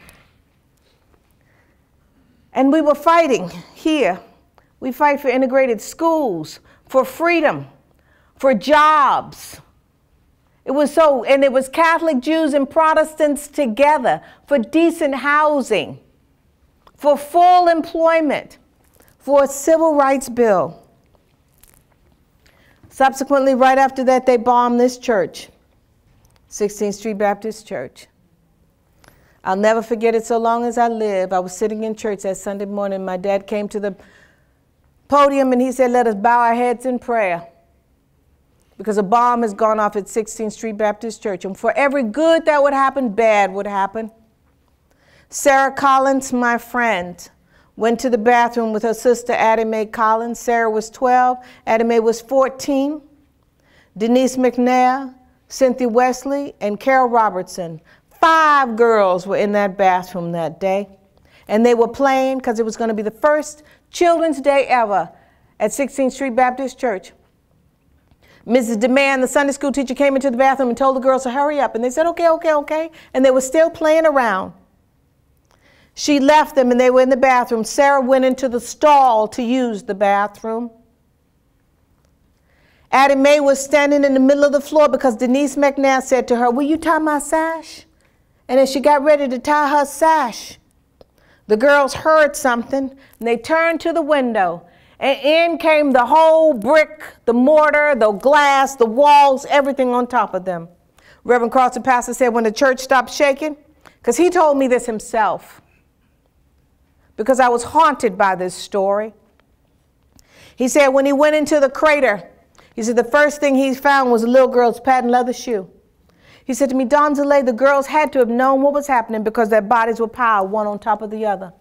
And we were fighting here. We fight for integrated schools, for freedom, for jobs. It was Catholic, Jews, and Protestants together, for decent housing, for full employment, for a civil rights bill. Subsequently, right after that, they bombed this church, 16th Street Baptist Church. I'll never forget it so long as I live. I was sitting in church that Sunday morning. My dad came to the podium and he said, let us bow our heads in prayer, because a bomb has gone off at 16th Street Baptist Church. And for every good that would happen, bad would happen. Sarah Collins, my friend, went to the bathroom with her sister, Addie Mae Collins. Sarah was 12. Addie Mae was 14. Denise McNair, Cynthia Wesley, and Carol Robertson. 5 girls were in that bathroom that day. And they were playing, because it was going to be the first Children's Day ever at 16th Street Baptist Church. Mrs. DeMann, the Sunday school teacher, came into the bathroom and told the girls to hurry up. And they said, okay, okay, okay. And they were still playing around. She left them and they were in the bathroom. Sarah went into the stall to use the bathroom. Addie Mae was standing in the middle of the floor because Denise McNair said to her, will you tie my sash? And as she got ready to tie her sash, the girls heard something and they turned to the window, and in came the whole brick, the mortar, the glass, the walls, everything on top of them. Reverend Cross, the pastor, said when the church stopped shaking, because he told me this himself, because I was haunted by this story. He said when he went into the crater, he said the first thing he found was a little girl's patent leather shoe. He said to me, Donzaleigh, the girls had to have known what was happening because their bodies were piled one on top of the other.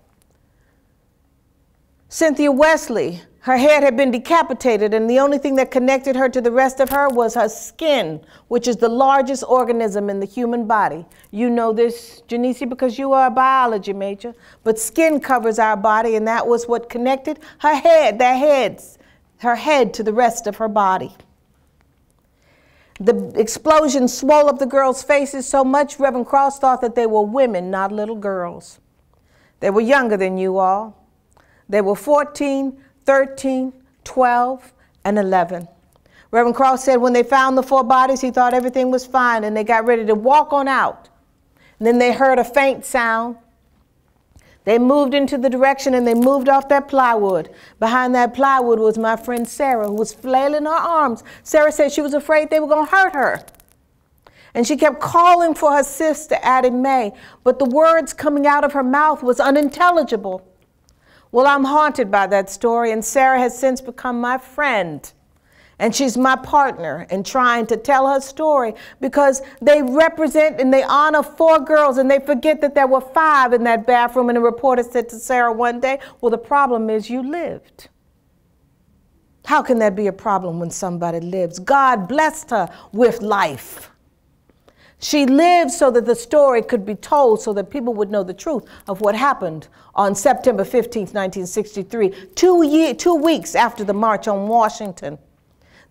Cynthia Wesley, her head had been decapitated, and the only thing that connected her to the rest of her was her skin, which is the largest organism in the human body. You know this, Janese, because you are a biology major, but skin covers our body, and that was what connected her head to the rest of her body. The explosion swelled up the girls' faces so much, Reverend Cross thought that they were women, not little girls. They were younger than you all. They were 14, 13, 12, and 11. Reverend Cross said when they found the 4 bodies, he thought everything was fine, and they got ready to walk on out. And then they heard a faint sound. They moved into the direction, and they moved off that plywood. Behind that plywood was my friend Sarah, who was flailing her arms. Sarah said she was afraid they were going to hurt her. And she kept calling for her sister, Addie Mae, but the words coming out of her mouth was unintelligible. Well, I'm haunted by that story, and Sarah has since become my friend. And she's my partner in trying to tell her story, because they represent and they honor 4 girls, and they forget that there were 5 in that bathroom. And the reporter said to Sarah one day, well, the problem is you lived. How can that be a problem when somebody lives? God blessed her with life. She lived so that the story could be told, so that people would know the truth of what happened on September 15th, 1963, 2 weeks after the March on Washington.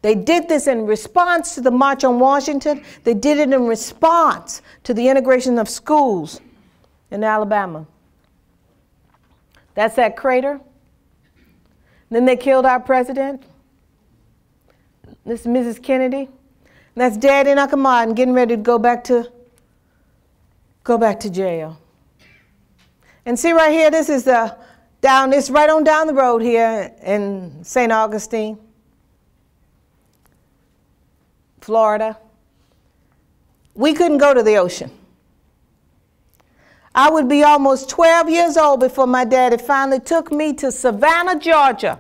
They did this in response to the March on Washington. They did it in response to the integration of schools in Alabama. That's that crater. Then they killed our president. This is Mrs. Kennedy. And that's Daddy and Uncle Martin getting ready to go back to jail. And see right here, this is it's right on down the road here in St. Augustine, Florida. We couldn't go to the ocean. I would be almost 12 years old before my daddy finally took me to Savannah, Georgia,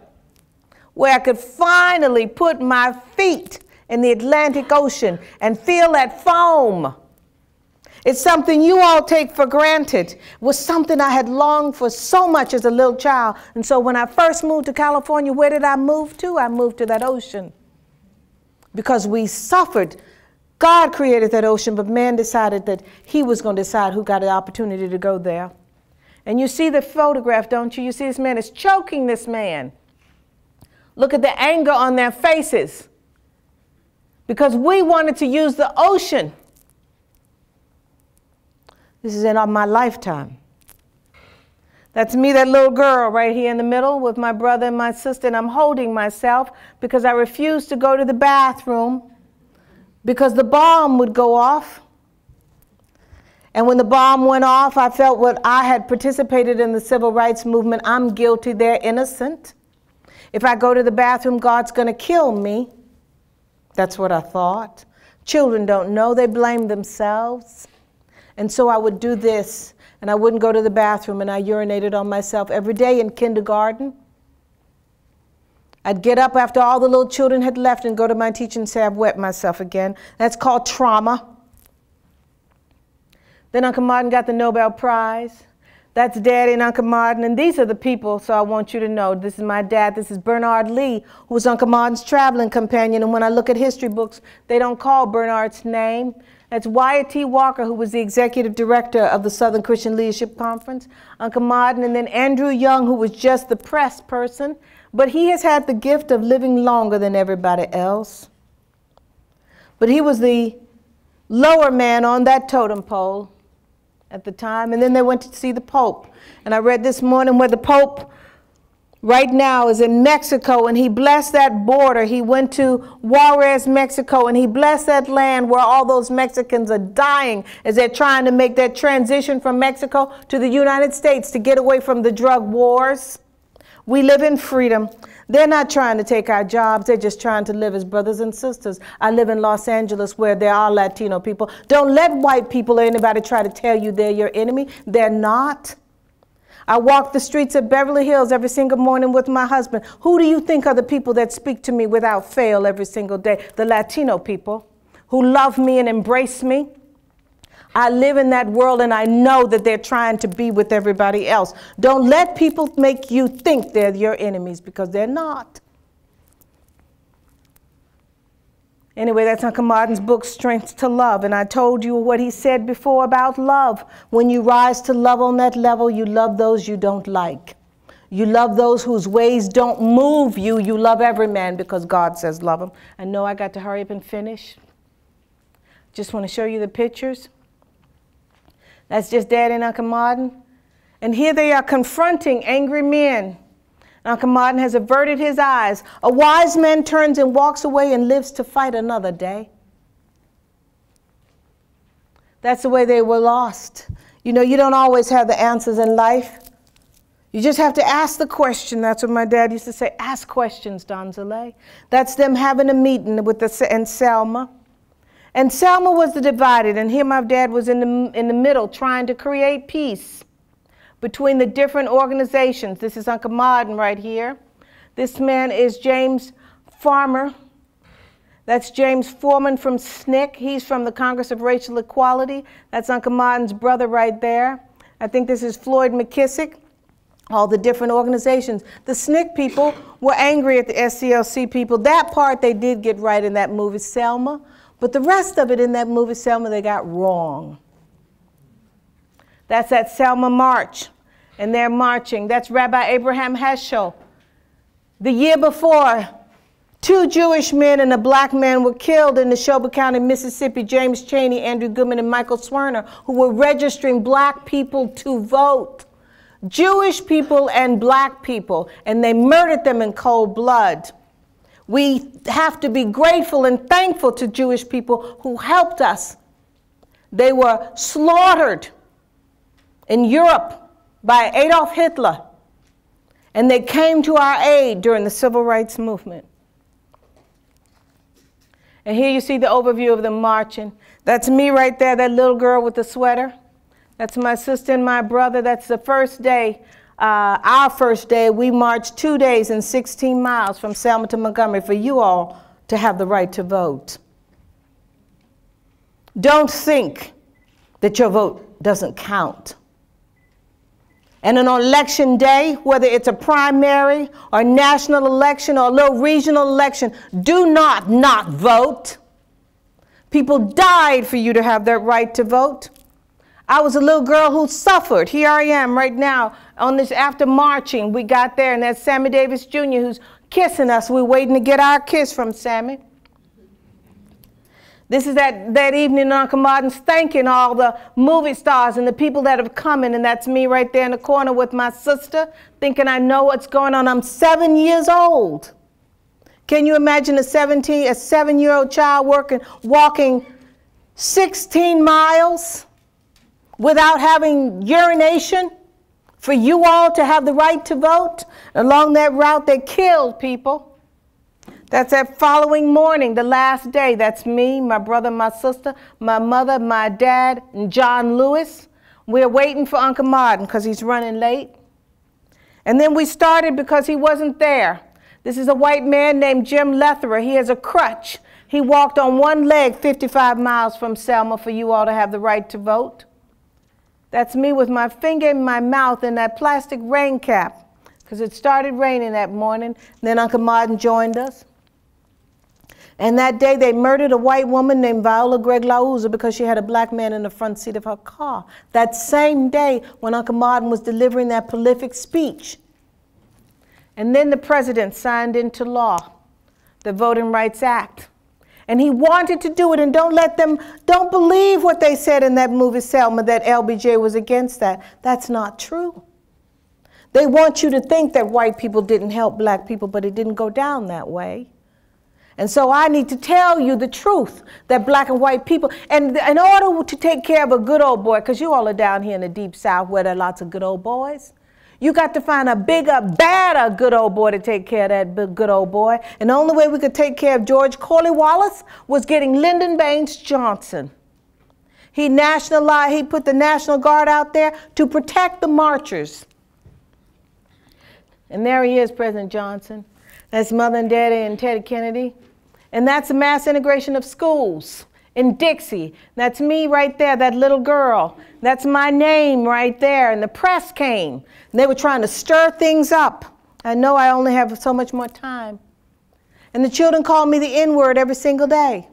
where I could finally put my feet in the Atlantic Ocean and feel that foam. It's something you all take for granted. It was something I had longed for so much as a little child. And so when I first moved to California, where did I move to? I moved to that ocean. Because we suffered. God created that ocean, but man decided that he was going to decide who got the opportunity to go there. And you see the photograph, don't you? You see this man is choking this man. Look at the anger on their faces. Because we wanted to use the ocean. This is in my lifetime. That's me, that little girl right here in the middle with my brother and my sister, and I'm holding myself because I refused to go to the bathroom because the bomb would go off. And when the bomb went off, I felt what I had participated in the civil rights movement. I'm guilty, they're innocent. If I go to the bathroom, God's going to kill me. That's what I thought. Children don't know, they blame themselves. And so I would do this, and I wouldn't go to the bathroom, and I urinated on myself every day in kindergarten. I'd get up after all the little children had left and go to my teacher and say, I've wet myself again. That's called trauma. Then Uncle Martin got the Nobel Prize. That's Daddy and Uncle Martin, and these are the people, so I want you to know. This is my dad. This is Bernard Lee, who was Uncle Martin's traveling companion, and when I look at history books, they don't call Bernard's name. That's Wyatt T. Walker, who was the executive director of the Southern Christian Leadership Conference, Uncle Martin, and then Andrew Young, who was just the press person, but he has had the gift of living longer than everybody else. But he was the lower man on that totem pole at the time, and then they went to see the Pope. And I read this morning where the Pope right now is in Mexico, and he blessed that border. He went to Juarez, Mexico, and he blessed that land where all those Mexicans are dying as they're trying to make that transition from Mexico to the United States to get away from the drug wars. We live in freedom. They're not trying to take our jobs. They're just trying to live as brothers and sisters. I live in Los Angeles where there are Latino people. Don't let white people or anybody try to tell you they're your enemy. They're not. I walk the streets of Beverly Hills every single morning with my husband. Who do you think are the people that speak to me without fail every single day? The Latino people who love me and embrace me. I live in that world, and I know that they're trying to be with everybody else. Don't let people make you think they're your enemies, because they're not. Anyway, that's Uncle Martin's book, Strength to Love. And I told you what he said before about love. When you rise to love on that level, you love those you don't like. You love those whose ways don't move you. You love every man because God says love him. I know I got to hurry up and finish. Just want to show you the pictures. That's just Daddy and Uncle Martin. And here they are confronting angry men. Uncle Martin has averted his eyes. A wise man turns and walks away and lives to fight another day. That's the way they were lost. You know, you don't always have the answers in life. You just have to ask the question. That's what my dad used to say, ask questions, Donzaleigh. That's them having a meeting with and Selma. And Selma was the divided, and here my dad was in the middle trying to create peace between the different organizations. This is Uncle Martin right here. This man is James Farmer. That's James Foreman from SNCC. He's from the Congress of Racial Equality. That's Uncle Martin's brother right there. I think this is Floyd McKissick. All the different organizations. The SNCC people were angry at the SCLC people. That part they did get right in that movie, Selma. But the rest of it in that movie, Selma, they got wrong. That's that Selma March, and they're marching. That's Rabbi Abraham Heschel. The year before, 2 Jewish men and a black man were killed in Neshoba County, Mississippi, James Chaney, Andrew Goodman, and Michael Swerner, who were registering black people to vote. Jewish people and black people, and they murdered them in cold blood. We have to be grateful and thankful to Jewish people who helped us. They were slaughtered in Europe by Adolf Hitler, and they came to our aid during the Civil Rights Movement. And here you see the overview of them marching. That's me right there, that little girl with the sweater. That's my sister and my brother. That's the first day, our first day. We marched 2 days and 16 miles from Selma to Montgomery for you all to have the right to vote. Don't think that your vote doesn't count. And on election day, whether it's a primary or national election or a little regional election, do not vote. People died for you to have that right to vote. I was a little girl who suffered. Here I am right now on this, after marching, we got there, and that's Sammy Davis Jr. who's kissing us. We're waiting to get our kiss from Sammy. This is that evening Uncle Martin's thanking all the movie stars and the people that have come in, and that's me right there in the corner with my sister, thinking I know what's going on. I'm 7 years old. Can you imagine a 7-year-old child walking 16 miles without having urination for you all to have the right to vote? Along that route, they killed people. That's that following morning, the last day. That's me, my brother, my sister, my mother, my dad, and John Lewis. We're waiting for Uncle Martin because he's running late. And then we started because he wasn't there. This is a white man named Jim Letherer. He has a crutch. He walked on one leg 55 miles from Selma for you all to have the right to vote. That's me with my finger in my mouth in that plastic rain cap, because it started raining that morning. Then Uncle Martin joined us. And that day they murdered a white woman named Viola Gregg Lauza because she had a black man in the front seat of her car. That same day when Uncle Martin was delivering that prolific speech. And then the president signed into law the Voting Rights Act. And he wanted to do it, and don't believe what they said in that movie Selma, that LBJ was against that. That's not true. They want you to think that white people didn't help black people, but it didn't go down that way. And so I need to tell you the truth, that black and white people, and in order to take care of a good old boy, because you all are down here in the deep South where there are lots of good old boys, you got to find a bigger, badder good old boy to take care of that good old boy. And the only way we could take care of George Corley-Wallace was getting Lyndon Baines Johnson. He put the National Guard out there to protect the marchers. And there he is, President Johnson. That's Mother and Daddy and Teddy Kennedy. And that's the mass integration of schools in Dixie. That's me right there, that little girl. That's my name right there. And the press came. And they were trying to stir things up. I know I only have so much more time. And the children called me the N-word every single day.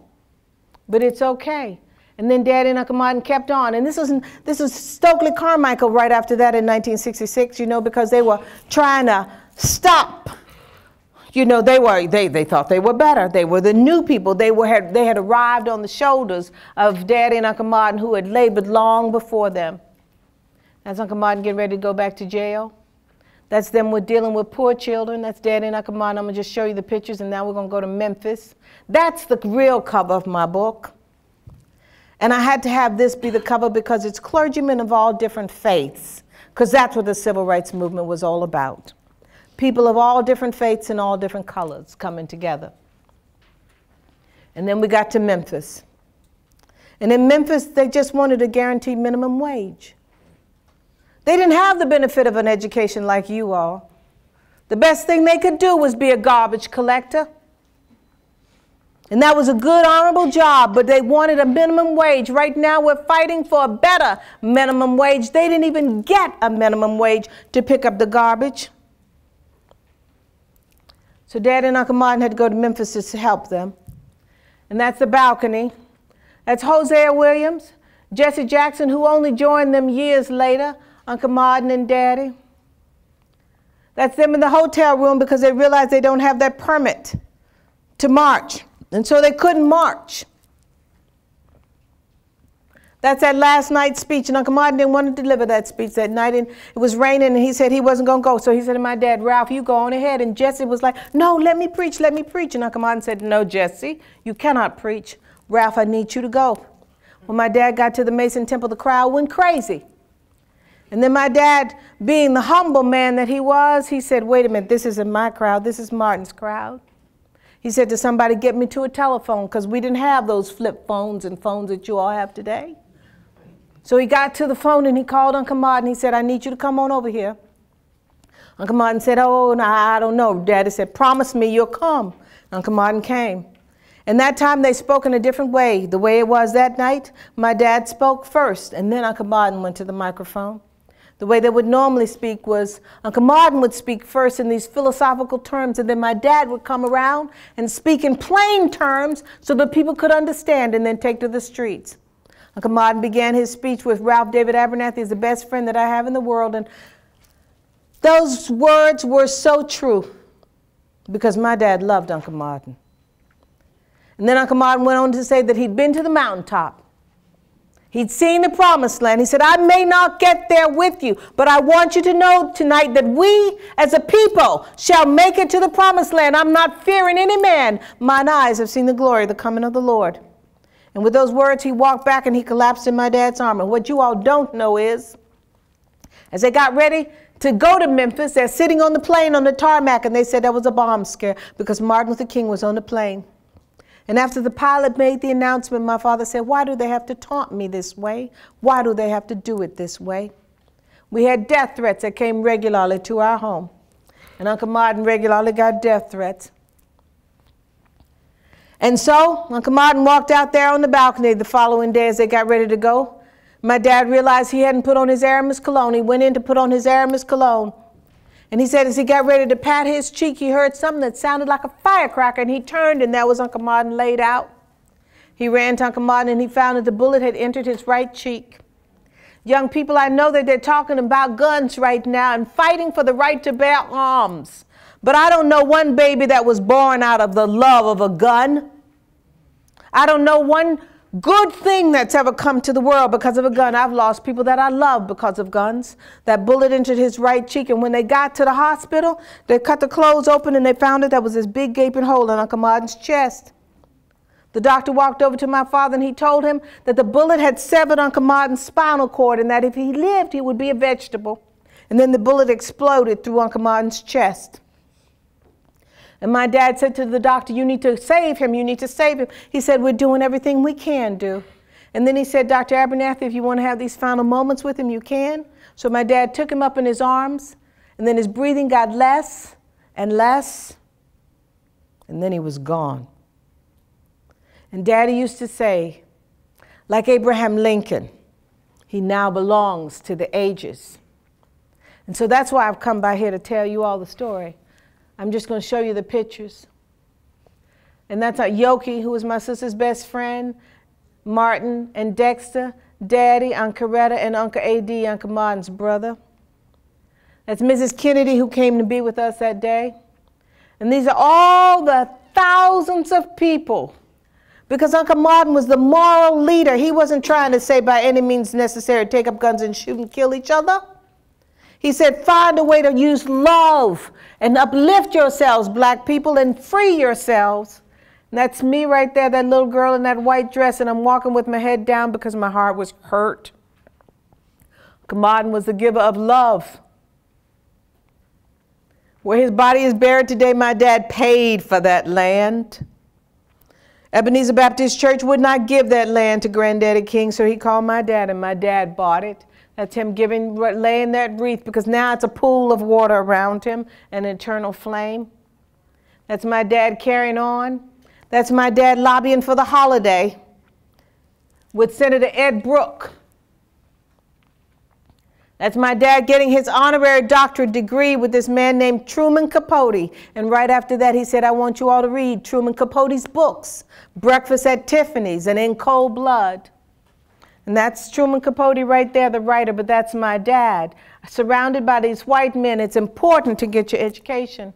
But it's okay. And then Daddy and Uncle Martin kept on. And this was Stokely Carmichael right after that in 1966, you know, because they were trying to stop. You know, they thought they were better. They were the new people. They had arrived on the shoulders of Daddy and Uncle Martin, who had labored long before them. That's Uncle Martin getting ready to go back to jail. That's them with dealing with poor children. That's Daddy and Uncle Martin. I'm going to just show you the pictures, and now we're going to go to Memphis. That's the real cover of my book. And I had to have this be the cover because it's clergymen of all different faiths, because that's what the civil rights movement was all about. People of all different faiths and all different colors coming together. And then we got to Memphis. And in Memphis, they just wanted a guaranteed minimum wage. They didn't have the benefit of an education like you all. The best thing they could do was be a garbage collector. And that was a good, honorable job, but they wanted a minimum wage. Right now, we're fighting for a better minimum wage. They didn't even get a minimum wage to pick up the garbage. So Daddy and Uncle Martin had to go to Memphis to help them. And that's the balcony. That's Hosea Williams, Jesse Jackson, who only joined them years later, Uncle Martin and Daddy. That's them in the hotel room because they realized they don't have that permit to march. And so they couldn't march. That's that last night's speech, and Uncle Martin didn't want to deliver that speech that night, and it was raining, and he said he wasn't going to go. So he said to my dad, Ralph, you go on ahead. And Jesse was like, no, let me preach, let me preach. And Uncle Martin said, no, Jesse, you cannot preach. Ralph, I need you to go. When my dad got to the Mason Temple, the crowd went crazy. And then my dad, being the humble man that he was, he said, wait a minute, this isn't my crowd, this is Martin's crowd. He said to somebody, get me to a telephone, because we didn't have those flip phones and phones that you all have today. So he got to the phone and he called Uncle Martin. He said, I need you to come on over here. Uncle Martin said, oh, no, I don't know. Daddy said, promise me you'll come. Uncle Martin came. And that time they spoke in a different way. The way it was that night, my dad spoke first, and then Uncle Martin went to the microphone. The way they would normally speak was Uncle Martin would speak first in these philosophical terms, and then my dad would come around and speak in plain terms so that people could understand and then take to the streets. Uncle Martin began his speech with Ralph David Abernathy is the best friend that I have in the world, and those words were so true because my dad loved Uncle Martin. And then Uncle Martin went on to say that he'd been to the mountaintop. He'd seen the promised land. He said, I may not get there with you, but I want you to know tonight that we as a people shall make it to the promised land. I'm not fearing any man. Mine eyes have seen the glory of the coming of the Lord. And with those words, he walked back and he collapsed in my dad's arm. And what you all don't know is, as they got ready to go to Memphis, they're sitting on the plane on the tarmac, and they said there was a bomb scare because Martin Luther King was on the plane. And after the pilot made the announcement, my father said, why do they have to taunt me this way? Why do they have to do it this way? We had death threats that came regularly to our home. And Uncle Martin regularly got death threats. And so Uncle Martin walked out there on the balcony the following day as they got ready to go. My dad realized he hadn't put on his Aramis cologne. He went in to put on his Aramis cologne. And he said as he got ready to pat his cheek, he heard something that sounded like a firecracker, and he turned, and there was Uncle Martin laid out. He ran to Uncle Martin, and he found that the bullet had entered his right cheek. Young people, I know that they're talking about guns right now and fighting for the right to bear arms. But I don't know one baby that was born out of the love of a gun. I don't know one good thing that's ever come to the world because of a gun. I've lost people that I love because of guns. That bullet entered his right cheek, and when they got to the hospital, they cut the clothes open and they found that there was this big gaping hole in Uncle Martin's chest. The doctor walked over to my father and he told him that the bullet had severed Uncle Martin's spinal cord and that if he lived, he would be a vegetable. And then the bullet exploded through Uncle Martin's chest. And my dad said to the doctor, you need to save him, you need to save him. He said, we're doing everything we can do. And then he said, Dr. Abernathy, if you want to have these final moments with him, you can. So my dad took him up in his arms, and then his breathing got less and less, and then he was gone. And Daddy used to say, like Abraham Lincoln, he now belongs to the ages. And so that's why I've come by here to tell you all the story. I'm just going to show you the pictures. And that's Yoki, who was my sister's best friend, Martin and Dexter, Daddy, Aunt Coretta, and Uncle A.D., Uncle Martin's brother. That's Mrs. Kennedy, who came to be with us that day. And these are all the thousands of people. Because Uncle Martin was the moral leader. He wasn't trying to say by any means necessary, take up guns and shoot and kill each other. He said, find a way to use love and uplift yourselves, black people, and free yourselves. And that's me right there, that little girl in that white dress, and I'm walking with my head down because my heart was hurt. Uncle Martin was the giver of love. Where his body is buried today, my dad paid for that land. Ebenezer Baptist Church would not give that land to Granddaddy King, so he called my dad, and my dad bought it. That's him laying that wreath, because now it's a pool of water around him, an eternal flame. That's my dad carrying on. That's my dad lobbying for the holiday with Senator Ed Brooke. That's my dad getting his honorary doctorate degree with this man named Truman Capote. And right after that, he said, I want you all to read Truman Capote's books, Breakfast at Tiffany's and In Cold Blood. And that's Truman Capote right there, the writer, but that's my dad. Surrounded by these white men, it's important to get your education.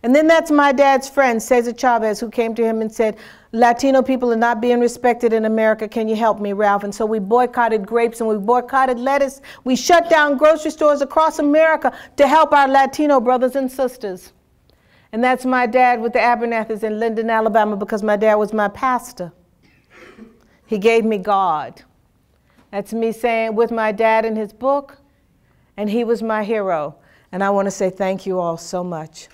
And then that's my dad's friend, Cesar Chavez, who came to him and said, Latino people are not being respected in America. Can you help me, Ralph? And so we boycotted grapes and we boycotted lettuce. We shut down grocery stores across America to help our Latino brothers and sisters. And that's my dad with the Abernathys in Linden, Alabama, because my dad was my pastor. He gave me God. That's me saying with my dad in his book, and he was my hero. And I want to say thank you all so much.